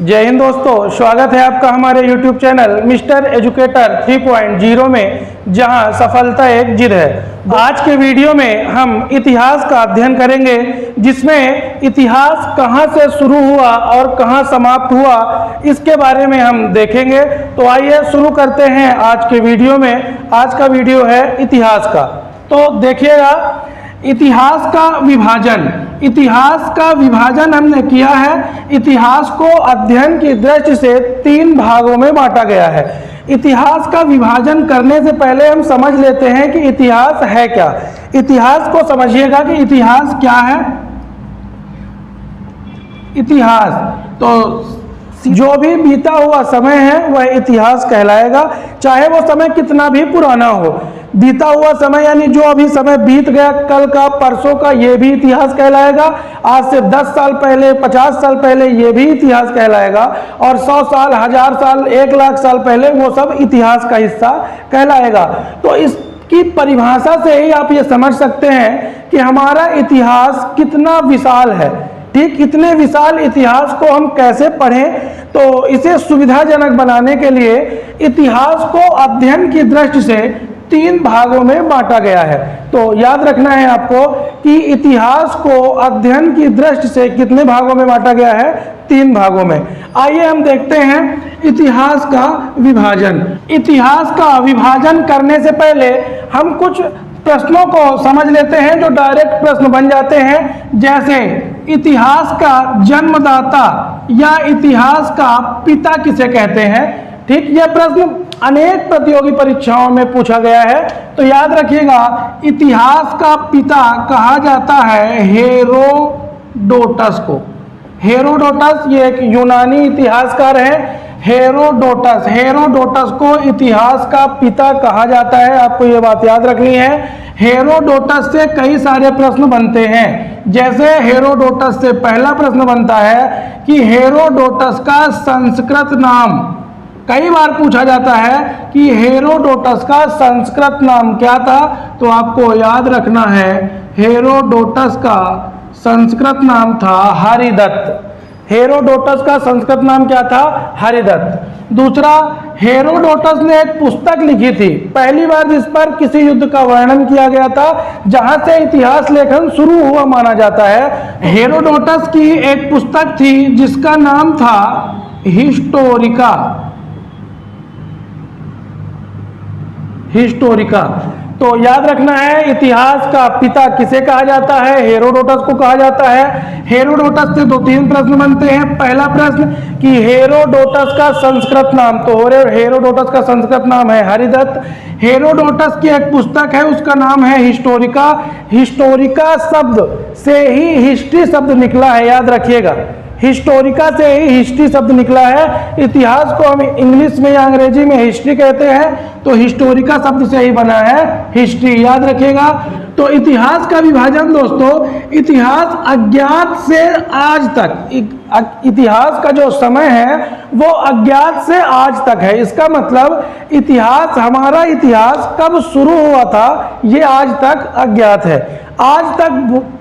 जय हिंद दोस्तों, स्वागत है आपका हमारे YouTube चैनल मिस्टर एजुकेटर 3.0 में, जहां सफलता एक जिद है। आज के वीडियो में हम इतिहास का अध्ययन करेंगे, जिसमें इतिहास कहां से शुरू हुआ और कहां समाप्त हुआ, इसके बारे में हम देखेंगे। तो आइए शुरू करते हैं आज के वीडियो में। आज का वीडियो है इतिहास का। तो देखिएगा, इतिहास का विभाजन हमने किया है। इतिहास को अध्ययन की दृष्टि से 3 भागों में बांटा गया है। इतिहास का विभाजन करने से पहले हम समझ लेते हैं कि इतिहास है क्या। इतिहास को समझिएगा कि इतिहास क्या है। इतिहास तो जो भी बीता हुआ समय है वह इतिहास कहलाएगा, चाहे वो समय कितना भी पुराना हो। बीता हुआ समय यानी जो अभी समय बीत गया, कल का, परसों का, ये भी इतिहास कहलाएगा। आज से 10 साल पहले, 50 साल पहले, ये भी इतिहास कहलाएगा। और 100 साल, 1000 साल, 1 लाख साल पहले, वो सब इतिहास का हिस्सा कहलाएगा। तो इसकी परिभाषा से ही आप ये समझ सकते हैं कि हमारा इतिहास कितना विशाल है। ठीक, इतने विशाल इतिहास को हम कैसे पढ़ें, तो इसे सुविधाजनक बनाने के लिए इतिहास को अध्ययन की दृष्टि से 3 भागों में बांटा गया है। तो याद रखना है आपको कि इतिहास को अध्ययन की दृष्टि से कितने भागों में बांटा गया है? 3 भागों में। आइए हम देखते हैं इतिहास का विभाजन। इतिहास का विभाजन करने से पहले हम कुछ प्रश्नों को समझ लेते हैं जो डायरेक्ट प्रश्न बन जाते हैं, जैसे इतिहास का जन्मदाता या इतिहास का पिता किसे कहते हैं। ठीक, यह प्रश्न अनेक प्रतियोगी परीक्षाओं में पूछा गया है। तो याद रखिएगा, इतिहास का पिता कहा जाता है हेरोडोटस को। हेरोडोटस ये एक यूनानी इतिहासकार है। हेरोडोटस को इतिहास का पिता कहा जाता है। आपको ये बात याद रखनी है। हेरोडोटस से कई सारे प्रश्न बनते हैं। जैसे हेरोडोटस से पहला प्रश्न बनता है कि हेरोडोटस का संस्कृत नाम, कई बार पूछा जाता है कि हेरोडोटस का संस्कृत नाम क्या था। तो आपको याद रखना है, हेरोडोटस का संस्कृत नाम था हरिदत्त। हेरोडोटस का संस्कृत नाम क्या था? हरिदत्त। दूसरा, हेरोडोटस ने एक पुस्तक लिखी थी, पहली बार जिस पर किसी युद्ध का वर्णन किया गया था, जहां से इतिहास लेखन शुरू हुआ माना जाता है। हेरोडोटस की एक पुस्तक थी जिसका नाम था हिस्टोरिका। तो याद रखना है, इतिहास का पिता किसे कहा जाता है? हेरोडोटस को कहा जाता है। हेरोडोटस से 2-3 प्रश्न बनते हैं। पहला प्रश्न कि हेरोडोटस का संस्कृत नाम, तो हेरोडोटस का संस्कृत नाम है हरिदत्त। हेरोडोटस की एक पुस्तक है, उसका नाम है हिस्टोरिका। हिस्टोरिका शब्द से ही हिस्ट्री शब्द निकला है, याद रखिएगा। हिस्टोरिका से ही हिस्ट्री शब्द निकला है। इतिहास को हम इंग्लिश में या अंग्रेजी में हिस्ट्री कहते हैं, तो हिस्टोरिका शब्द से ही बना है हिस्ट्री, याद रखिएगा। तो इतिहास का विभाजन दोस्तों, इतिहास अज्ञात से आज तक, इतिहास का जो समय है वो अज्ञात से आज तक है। इसका मतलब इतिहास, हमारा इतिहास कब शुरू हुआ था ये आज तक अज्ञात है। आज तक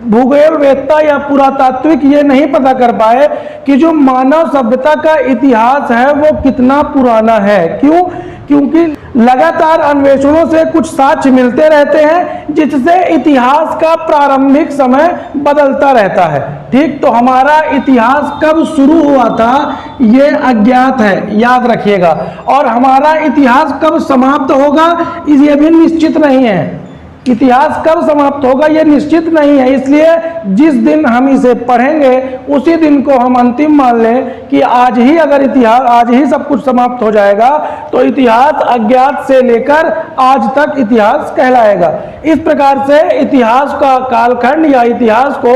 भूगोलवेत्ता या पुरातात्विक ये नहीं पता कर पाए कि जो मानव सभ्यता का इतिहास है वो कितना पुराना है। क्यों? क्योंकि लगातार अन्वेषणों से कुछ साक्ष्य मिलते रहते हैं, जिससे इतिहास का प्रारंभिक समय बदलता रहता है। ठीक, तो हमारा इतिहास कब शुरू हुआ था ये अज्ञात है, याद रखिएगा। और हमारा इतिहास कब समाप्त होगा ये भी निश्चित नहीं है। इतिहास कब समाप्त होगा ये निश्चित नहीं है। इसलिए जिस दिन हम इसे पढ़ेंगे उसी दिन को हम अंतिम मान लें कि आज ही अगर इतिहास, आज ही सब कुछ समाप्त हो जाएगा, तो इतिहास अज्ञात से लेकर आज तक इतिहास कहलाएगा। इस प्रकार से इतिहास का कालखंड या इतिहास को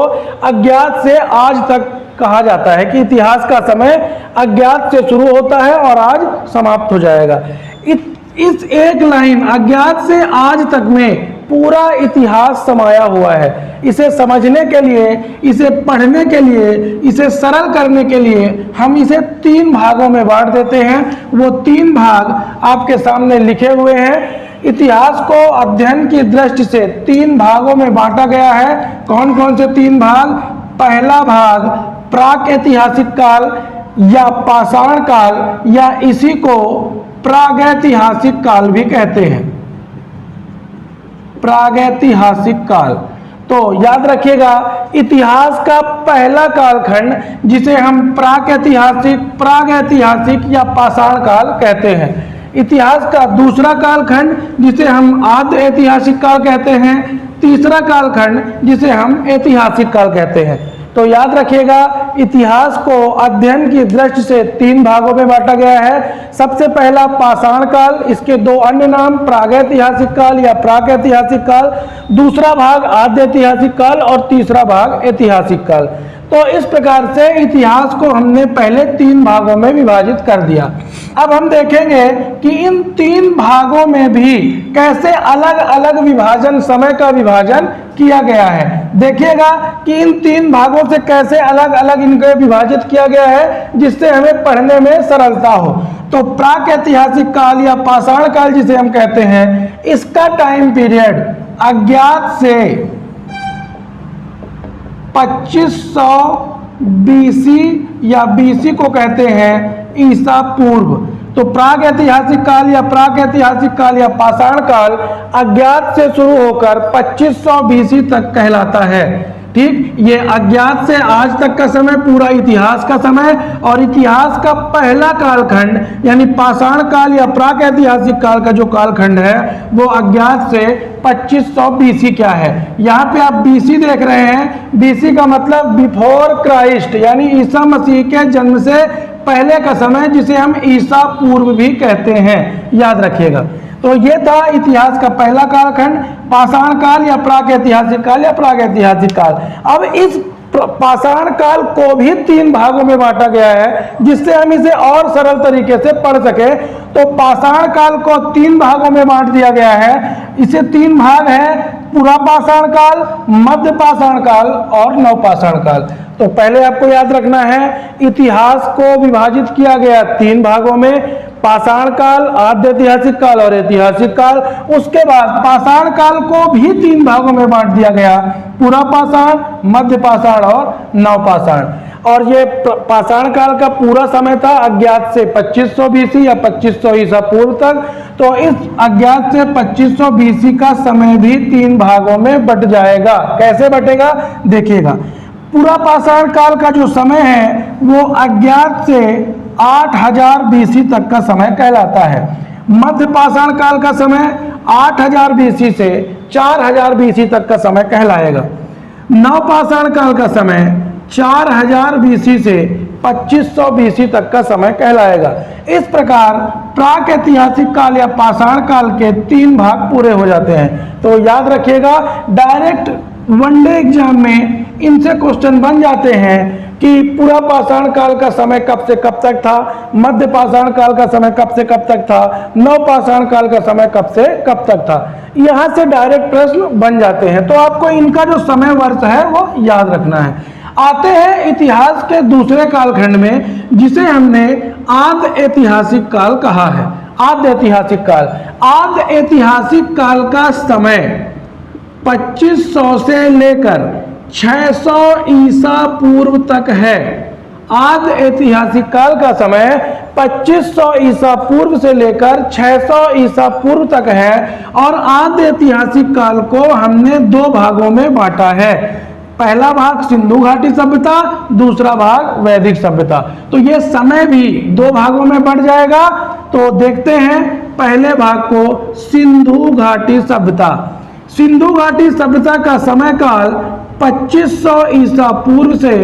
अज्ञात से आज तक कहा जाता है कि इतिहास का समय अज्ञात से शुरू होता है और आज समाप्त हो जाएगा। इस एक लाइन अज्ञात से आज तक में पूरा इतिहास समाया हुआ है। इसे समझने के लिए, इसे पढ़ने के लिए, इसे सरल करने के लिए हम इसे 3 भागों में बांट देते हैं। वो 3 भाग आपके सामने लिखे हुए हैं। इतिहास को अध्ययन की दृष्टि से 3 भागों में बांटा गया है। कौन कौन से 3 भाग? पहला भाग प्राक ऐतिहासिक काल, या पाषाण काल या इसी को प्रागैतिहासिक काल भी कहते हैं। प्रागैतिहासिक काल, तो याद रखिएगा इतिहास का पहला कालखंड जिसे हम प्रागैतिहासिक या पाषाण काल कहते हैं। इतिहास का दूसरा कालखंड जिसे हम आद्य ऐतिहासिक काल कहते हैं। तीसरा कालखंड जिसे हम ऐतिहासिक काल कहते हैं। तो याद रखिएगा इतिहास को अध्ययन की दृष्टि से 3 भागों में बांटा गया है। सबसे पहला पाषाण काल, इसके 2 अन्य नाम प्रागैतिहासिक काल या प्रागैतिहासिक काल, दूसरा भाग आद्य ऐतिहासिक काल और तीसरा भाग ऐतिहासिक काल। तो इस प्रकार से इतिहास को हमने पहले 3 भागों में विभाजित कर दिया। अब हम देखेंगे कि इन 3 भागों में भी कैसे अलग अलग विभाजन, समय का विभाजन किया गया है। देखिएगा कि इन 3 भागों से कैसे अलग अलग इनको विभाजित किया गया है जिससे हमें पढ़ने में सरलता हो। तो प्रागैतिहासिक काल या पाषाण काल जिसे हम कहते हैं, इसका टाइम पीरियड अज्ञात से 2500 बीसी या बीसी को कहते हैं ईसा पूर्व। तो प्रागैतिहासिक काल या पाषाण काल अज्ञात से शुरू होकर 2500 बीसी तक कहलाता है। ठीक, ये अज्ञात से आज तक का समय पूरा इतिहास का समय, और इतिहास का पहला कालखंड यानी पाषाण काल या प्रागैतिहासिक काल का जो कालखंड है वो अज्ञात से 2500 बीसी क्या है। यहाँ पे आप बीसी देख रहे हैं, बीसी का मतलब बिफोर क्राइस्ट यानी ईसा मसीह के जन्म से पहले का समय, जिसे हम ईसा पूर्व भी कहते हैं। याद रखिएगा। तो ये था इतिहास का पहला कालखंड, पाषाण काल या प्रागैतिहासिक काल। अब इस पाषाण काल को भी 3 भागों में बांटा गया है जिससे हम इसे और सरल तरीके से पढ़ सके। तो पाषाण काल को 3 भागों में बांट दिया गया है। इसे 3 भाग है, पूरा पाषाण काल, मध्य पाषाण काल और नवपाषाण काल। तो पहले आपको याद रखना है इतिहास को विभाजित किया गया 3 भागों में, पाषाण काल, आद्य ऐतिहासिक काल और ऐतिहासिक काल। उसके बाद पाषाण काल को भी 3 भागों में बांट दिया गया, पूरा पाषाण, मध्य पाषाण और नवपाषाण। और ये पाषाण काल का पूरा समय था अज्ञात से 2500 बीसी या 2500 ईसा पूर्व तक। तो इस अज्ञात से 2500 बीसी का समय भी 3 भागों में बट जाएगा। कैसे बटेगा देखिएगा। पूरा पाषाण काल का जो समय है वो अज्ञात से 8000 बीसी तक का समय कहलाता है। मध्य पाषाण काल का समय 8000 बीसी से 4000 बीसी तक का समय कहलाएगा। नवपाषाण काल का समय 4000 बीसी से 2500 बीसी तक का समय कहलाएगा। इस प्रकार प्रागैतिहासिक काल या पाषाण काल के 3 भाग पूरे हो जाते हैं। तो याद रखिएगा डायरेक्ट वनडे एग्जाम में इनसे क्वेश्चन बन जाते हैं कि पूरा पाषाण काल का समय कब से कब तक था, मध्य पाषाण काल का समय कब से कब तक था, नवपाषाण काल का समय कब से कब तक था। यहाँ से डायरेक्ट प्रश्न बन जाते हैं। तो आपको इनका जो समय वर्ष है वो याद रखना है। आते हैं इतिहास के दूसरे कालखंड में जिसे हमने आद्य ऐतिहासिक काल कहा है। आद्य ऐतिहासिक काल, आद्य ऐतिहासिक काल का समय 2500 से लेकर 600 ईसा पूर्व तक है। आद्य ऐतिहासिक काल का समय 2500 ईसा पूर्व से लेकर 600 ईसा पूर्व तक है। और आद्य ऐतिहासिक काल को हमने 2 भागों में बांटा है। पहला भाग सिंधु घाटी सभ्यता, दूसरा भाग वैदिक सभ्यता। तो ये समय भी 2 भागों में बढ़ जाएगा। तो देखते हैं पहले भाग को, सिंधु घाटी सभ्यता। सिंधु घाटी सभ्यता का समय काल 2500 ईसा पूर्व से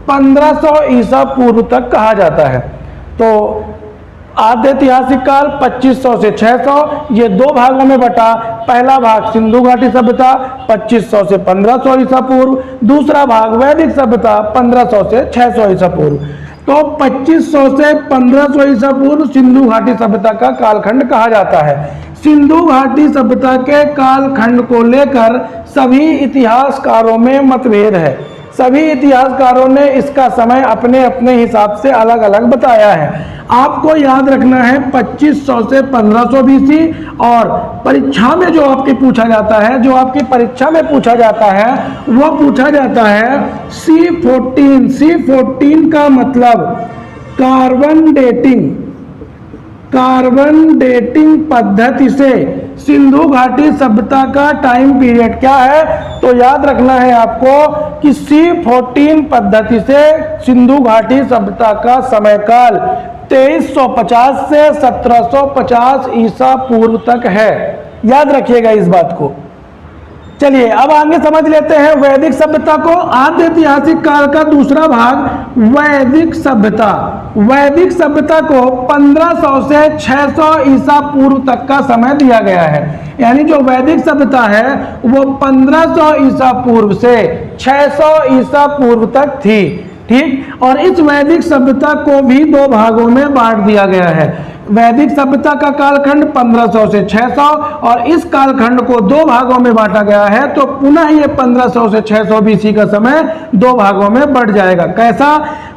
1500 ईसा पूर्व तक कहा जाता है। तो आद्य ऐतिहासिक काल 2500 से 600, ये 2 भागों में बटा। पहला भाग सिंधु घाटी सभ्यता 2500 से 1500 ईसा पूर्व, दूसरा भाग वैदिक सभ्यता 1500 से 600 ईसा पूर्व। तो 2500 से 1500 ईसा पूर्व सिंधु घाटी सभ्यता का कालखंड कहा जाता है। सिंधु घाटी सभ्यता के कालखंड को लेकर सभी इतिहासकारों में मतभेद है। सभी इतिहासकारों ने इसका समय अपने अपने हिसाब से अलग अलग बताया है। आपको याद रखना है 2500 से 1500 बीसी। और परीक्षा में जो आपके पूछा जाता है, जो आपकी परीक्षा में पूछा जाता है वो पूछा जाता है C14। C14 का मतलब कार्बन डेटिंग पद्धति से सिंधु घाटी सभ्यता का टाइम पीरियड क्या है? तो याद रखना है आपको कि C14 पद्धति से सिंधु घाटी सभ्यता का समय काल 2350 से 1750 ईसा पूर्व तक है। याद रखिएगा इस बात को। चलिए अब आगे समझ लेते हैं वैदिक सभ्यता को। आद्य ऐतिहासिक काल का दूसरा भाग वैदिक सभ्यता। वैदिक सभ्यता को 1500 से 600 ईसा पूर्व तक का समय दिया गया है। यानी जो वैदिक सभ्यता है वो 1500 ईसा पूर्व से 600 ईसा पूर्व तक थी। ठीक, और इस वैदिक सभ्यता को भी दो भागों में बांट दिया गया है। वैदिक सभ्यता का कालखंड 1500 से 600 और इस कालखंड को दो भागों में बांटा गया है। तो पुनः ये 1500 से 600 बीसी का समय दो भागों में बढ़ जाएगा। कैसा?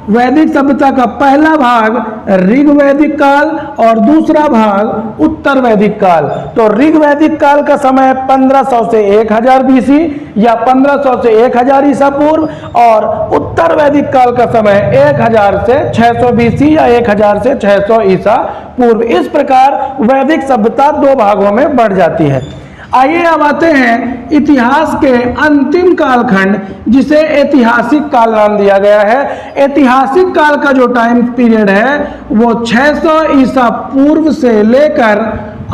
वैदिक सभ्यता का पहला भाग ऋग वैदिक काल और दूसरा भाग उत्तर वैदिक काल। तो ऋग वैदिक काल का समय 1500 से 1000 बीसी या 1500 से 1000 ईसा पूर्व, और उत्तर वैदिक काल का समय 1000 से 600 बीसी या 1000 से 600 ईसा पूर्व। इस प्रकार वैदिक सभ्यता दो भागों में बढ़ जाती है। आइए अब आते हैं इतिहास के अंतिम कालखंड, जिसे ऐतिहासिक काल नाम दिया गया है। ऐतिहासिक काल का जो टाइम पीरियड है वो 600 ईसा पूर्व से लेकर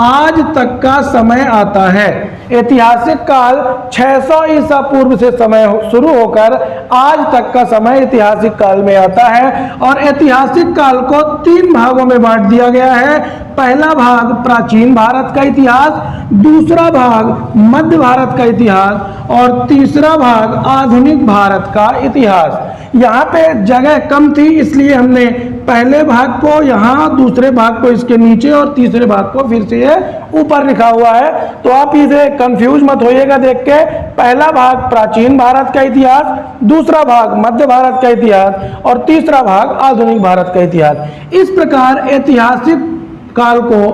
आज तक का समय आता है। ऐतिहासिक काल 600 ईसा पूर्व से समय शुरू होकर आज तक का समय ऐतिहासिक काल में आता है। और ऐतिहासिक काल को तीन भागों में बांट दिया गया है। पहला भाग प्राचीन भारत का इतिहास, दूसरा भाग मध्य भारत का इतिहास और तीसरा भाग आधुनिक भारत का इतिहास। यहाँ पे जगह कम थी इसलिए हमने पहले भाग को यहाँ, दूसरे भाग को इसके नीचे और तीसरे भाग को फिर से ये ऊपर लिखा हुआ है। तो आप इसे कंफ्यूज मत होइएगा देख के। पहला भाग प्राचीन भारत का इतिहास, दूसरा भाग मध्य भारत का इतिहास और तीसरा भाग आधुनिक भारत का इतिहास। इस प्रकार ऐतिहासिक काल को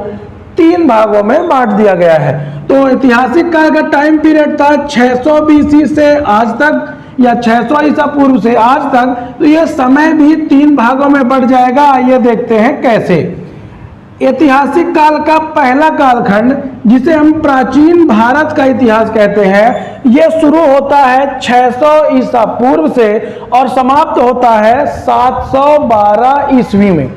तीन भागों में बांट दिया गया है। तो ऐतिहासिक काल का टाइम पीरियड था 600 बीसी से आज तक या 600 ईसा पूर्व से आज तक। तो यह समय भी तीन भागों में बढ़ जाएगा। आइए देखते हैं कैसे। ऐतिहासिक काल का पहला कालखंड, जिसे हम प्राचीन भारत का इतिहास कहते हैं, यह शुरू होता है 600 ईसा पूर्व से और समाप्त होता है 712 ईस्वी में।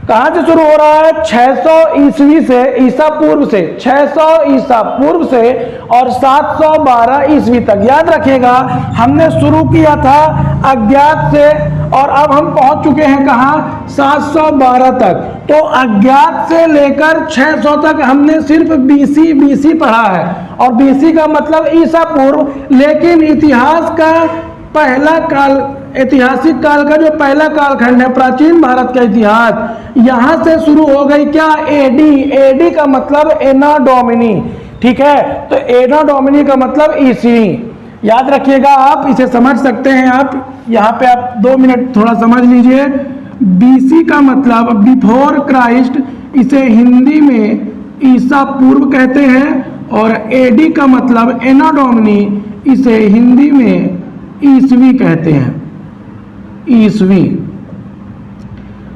कहां से शुरू हो रहा है? 600 ईस्वी से, ईसा पूर्व से, 600 ईसा पूर्व से और 712 ईस्वी तक। याद रखिएगा हमने शुरू किया था अज्ञात से और अब हम पहुंच चुके हैं कहां? 712 तक। तो अज्ञात से लेकर 600 तक हमने सिर्फ बीसी पढ़ा है, और बीसी का मतलब ईसा पूर्व। लेकिन इतिहास का पहला काल, ऐतिहासिक काल का जो पहला कालखंड है प्राचीन भारत का इतिहास, यहां से शुरू हो गई क्या? एडी का मतलब एना डोमिनी। ठीक है, तो एना डोमिनी का मतलब ईस्वी। याद रखिएगा, आप इसे समझ सकते हैं। आप यहाँ पे आप 2 मिनट थोड़ा समझ लीजिए। बीसी का मतलब बिफोर क्राइस्ट, इसे हिंदी में ईसा पूर्व कहते हैं, और एडी का मतलब एना डोमिनी, इसे हिंदी में ईस्वी कहते हैं, ईस्वी।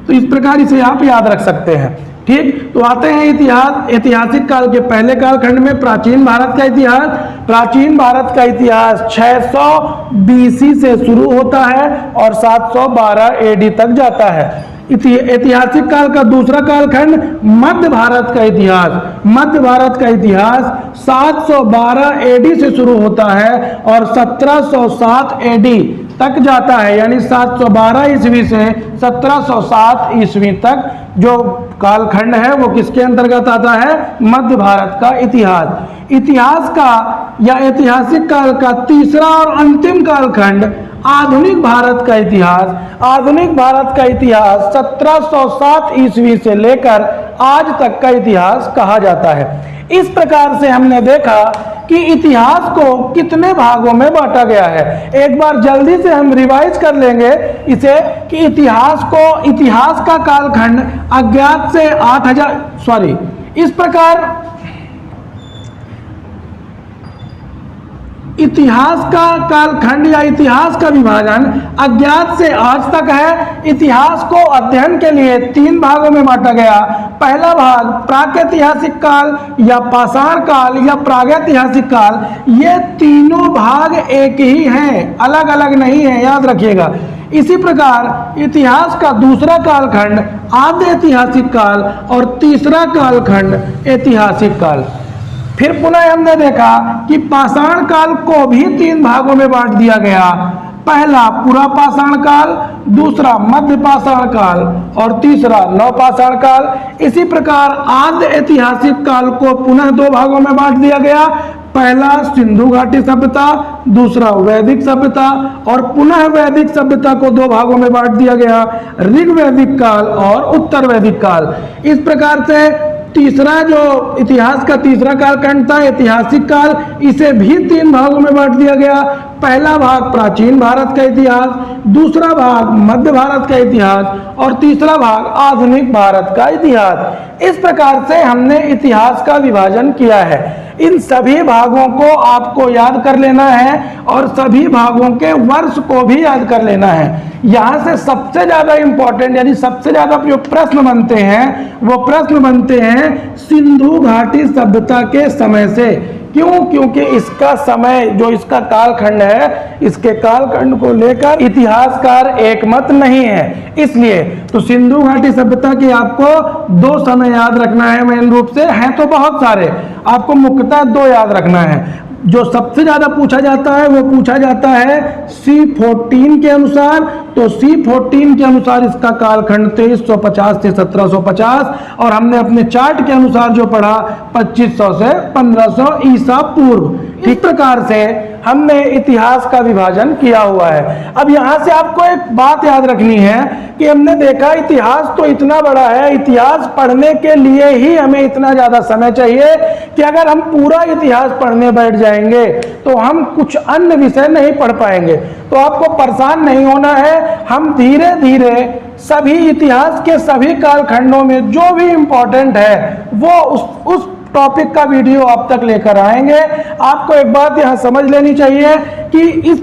तो इस प्रकार इसे आप याद रख सकते हैं। ठीक, तो आते हैं इतिहास। ऐतिहासिक काल के पहले कालखंड में प्राचीन भारत का इतिहास। प्राचीन भारत का इतिहास 600 बीसी से शुरू होता है और 712 एडी तक जाता है। ऐतिहासिक काल का दूसरा कालखंड मध्य भारत का इतिहास। मध्य भारत का इतिहास 712 एडी से शुरू होता है और 1707 एडी तक जाता है। यानी 712 ईस्वी से 1707 ईस्वी तक जो कालखंड है वो किसके अंतर्गत आता है? मध्य भारत का इतिहास। इतिहास का या ऐतिहासिक काल का तीसरा और अंतिम कालखंड आधुनिक भारत का इतिहास। आधुनिक भारत का इतिहास 1707 ईस्वी से लेकर आज तक का इतिहास कहा जाता है। इस प्रकार से हमने देखा कि इतिहास को कितने भागों में बांटा गया है। एक बार जल्दी से हम रिवाइज कर लेंगे इसे कि इतिहास का कालखंड अज्ञात से 8000 इस प्रकार इतिहास का कालखंड या इतिहास का विभाजन अज्ञात से आज तक है। इतिहास को अध्ययन के लिए 3 भागों में बांटा गया। पहला भाग प्रागैतिहासिक काल या पाषाण काल या प्रागैतिहासिक काल। ये तीनों भाग एक ही हैं, अलग अलग नहीं है, याद रखिएगा। इसी प्रकार इतिहास का दूसरा कालखंड आद्य ऐतिहासिक काल और तीसरा कालखंड ऐतिहासिक काल। फिर पुनः हमने देखा कि पाषाण काल को भी 3 भागों में बांट दिया गया। पहला पुरा पाषाण काल, दूसरा मध्य पाषाण काल और तीसरा नवपाषाण काल। इसी प्रकार आद्य ऐतिहासिक काल को पुनः 2 भागों में बांट दिया गया। पहला सिंधु घाटी सभ्यता, दूसरा वैदिक सभ्यता और पुनः वैदिक सभ्यता को 2 भागों में बांट दिया गया, ऋग्वैदिक काल और उत्तर वैदिक काल। इस प्रकार से तीसरा जो इतिहास का तीसरा कालखंड था ऐतिहासिक काल, इसे भी 3 भागों में बांट दिया गया। पहला भाग प्राचीन भारत का इतिहास, दूसरा भाग मध्य भारत का इतिहास और तीसरा भाग आधुनिक भारत का इतिहास। इस प्रकार से हमने इतिहास का विभाजन किया है। इन सभी भागों को आपको याद कर लेना है और सभी भागों के वर्ष को भी याद कर लेना है। यहाँ से सबसे ज्यादा इंपॉर्टेंट यानी सबसे ज्यादा जो प्रश्न बनते हैं वो प्रश्न बनते हैं सिंधु घाटी सभ्यता के समय से। क्यों? क्योंकि इसका समय जो इसका कालखंड है, इसके कालखंड को लेकर इतिहासकार एकमत नहीं है। इसलिए तो सिंधु घाटी सभ्यता की आपको 2 समय याद रखना है मेन रूप से, हैं तो बहुत सारे, आपको मुख्यतः 2 याद रखना है। जो सबसे ज्यादा पूछा जाता है वो पूछा जाता है C14 के अनुसार। तो C14 के अनुसार इसका कालखंड 2350 से 1750 और हमने अपने चार्ट के अनुसार जो पढ़ा 2500 से 1500 ईसा पूर्व। इस प्रकार से हमने इतिहास का विभाजन किया हुआ है। अब यहाँ से आपको एक बात याद रखनी है कि हमने देखा इतिहास तो इतना बड़ा है, इतिहास पढ़ने के लिए ही हमें इतना ज्यादा समय चाहिए कि अगर हम पूरा इतिहास पढ़ने बैठ जाएंगे तो हम कुछ अन्य विषय नहीं पढ़ पाएंगे। तो आपको परेशान नहीं होना है, हम धीरे धीरे सभी इतिहास के सभी कालखंडों में जो भी इंपॉर्टेंट है वो उस टॉपिक का वीडियो आप तक लेकर आएंगे। आपको एक बात यहां समझ लेनी चाहिए कि इस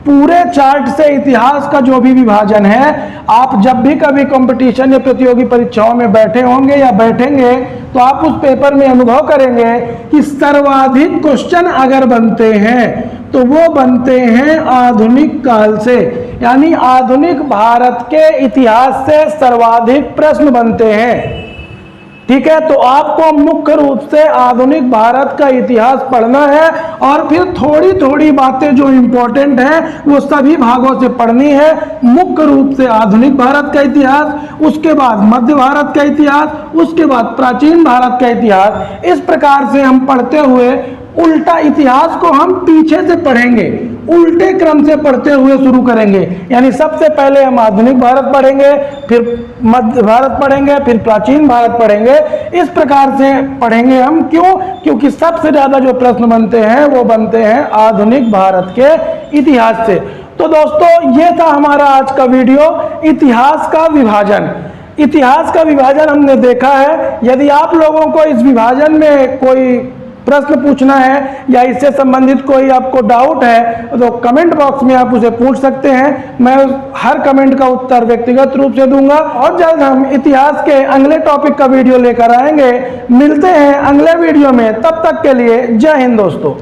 पूरे चार्ट से इतिहास का जो भी विभाजन है, आप जब भी कभी कंपटीशन या प्रतियोगी परीक्षाओं में बैठे होंगे या बैठेंगे तो आप उस पेपर में अनुभव करेंगे कि सर्वाधिक क्वेश्चन अगर बनते हैं तो वो बनते हैं आधुनिक काल से, यानी आधुनिक भारत के इतिहास से सर्वाधिक प्रश्न बनते हैं। ठीक है, तो आपको मुख्य रूप से आधुनिक भारत का इतिहास पढ़ना है और फिर थोड़ी थोड़ी बातें जो इंपॉर्टेंट हैं वो सभी भागों से पढ़नी है। मुख्य रूप से आधुनिक भारत का इतिहास, उसके बाद मध्य भारत का इतिहास, उसके बाद प्राचीन भारत का इतिहास। इस प्रकार से हम पढ़ते हुए उल्टा इतिहास को हम पीछे से पढ़ेंगे, उल्टे क्रम से पढ़ते हुए शुरू करेंगे। यानी सबसे पहले हम आधुनिक भारत पढ़ेंगे, फिर मध्य भारत पढ़ेंगे, फिर प्राचीन भारत पढ़ेंगे। इस प्रकार से पढ़ेंगे हम। क्यों? क्योंकि सबसे ज्यादा जो प्रश्न बनते हैं वो बनते हैं आधुनिक भारत के इतिहास से। तो दोस्तों ये था हमारा आज का वीडियो, इतिहास का विभाजन। इतिहास का विभाजन हमने देखा है। यदि आप लोगों को इस विभाजन में कोई प्रश्न पूछना है या इससे संबंधित कोई आपको डाउट है तो कमेंट बॉक्स में आप उसे पूछ सकते हैं। मैं हर कमेंट का उत्तर व्यक्तिगत रूप से दूंगा और जल्द हम इतिहास के अगले टॉपिक का वीडियो लेकर आएंगे। मिलते हैं अगले वीडियो में, तब तक के लिए जय हिंद दोस्तों।